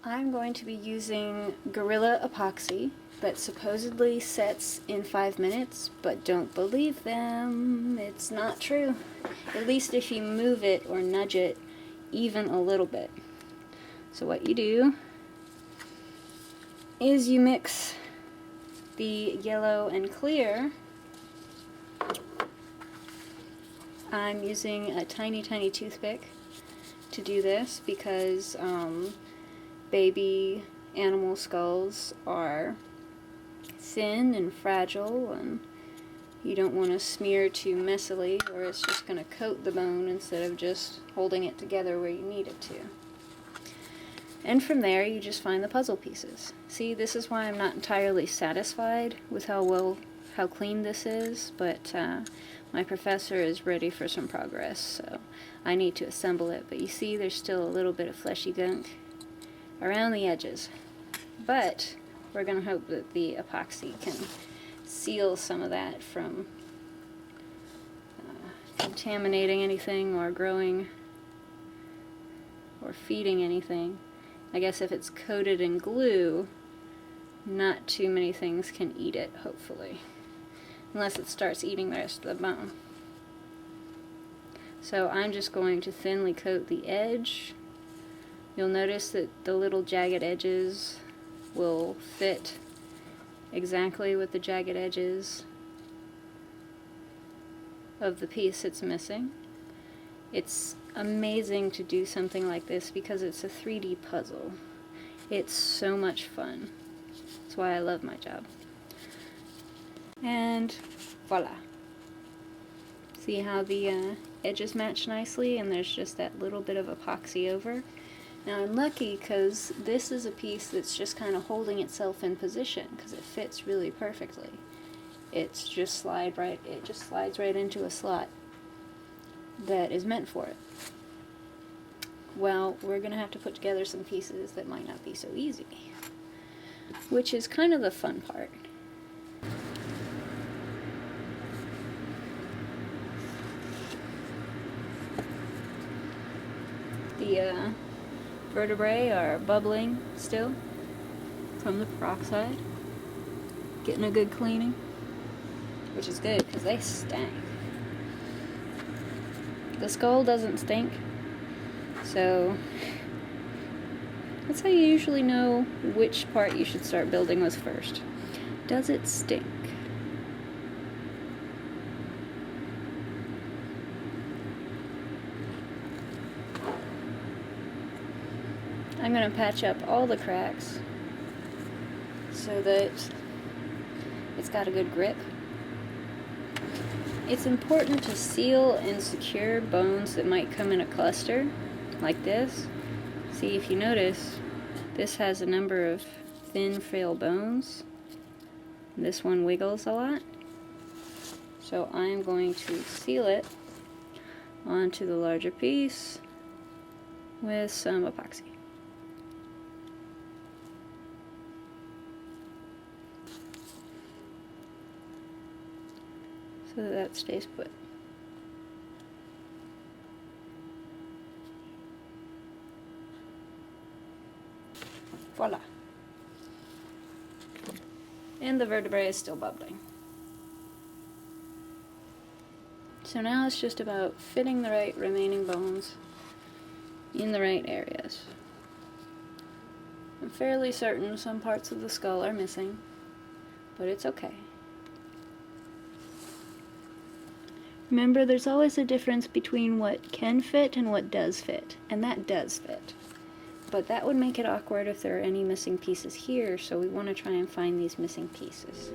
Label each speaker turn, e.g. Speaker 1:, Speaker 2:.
Speaker 1: I'm going to be using Gorilla Epoxy that supposedly sets in 5 minutes, but don't believe them. It's not true. At least if you move it or nudge it even a little bit. So what you do is you mix the yellow and clear. I'm using a tiny toothpick to do this because baby animal skulls are thin and fragile, and you don't want to smear too messily or it's just going to coat the bone instead of just holding it together where you need it to. And from there you just find the puzzle pieces. See, this is why I'm not entirely satisfied with how clean this is, but my professor is ready for some progress, so I need to assemble it. But you see there's still a little bit of fleshy gunk around the edges. But we're going to hope that the epoxy can seal some of that from contaminating anything or growing or feeding anything. I guess if it's coated in glue, not too many things can eat it, hopefully. Unless it starts eating the rest of the bone. So I'm just going to thinly coat the edge. You'll notice that the little jagged edges will fit exactly with the jagged edges of the piece it's missing. It's amazing to do something like this because it's a 3D puzzle. It's so much fun. That's why I love my job. And voila. See how the edges match nicely and there's just that little bit of epoxy over? Now I'm lucky because this is a piece that's just kind of holding itself in position because it fits really perfectly. It just slides right into a slot that is meant for it. Well, we're going to have to put together some pieces that might not be so easy, which is kind of the fun part. The vertebrae are bubbling still from the peroxide, getting a good cleaning, which is good because they stank. The skull doesn't stink, so that's how you usually know which part you should start building with first. Does it stink? I'm going to patch up all the cracks so that it's got a good grip. It's important to seal and secure bones that might come in a cluster, like this. See, if you notice, this has a number of thin, frail bones. This one wiggles a lot. So I'm going to seal it onto the larger piece with some epoxy. So that stays put. Voila. And the vertebrae is still bubbling. So now it's just about fitting the right remaining bones in the right areas. I'm fairly certain some parts of the skull are missing, but it's okay. Remember, there's always a difference between what can fit and what does fit, and that does fit. But that would make it awkward if there are any missing pieces here, so we want to try and find these missing pieces.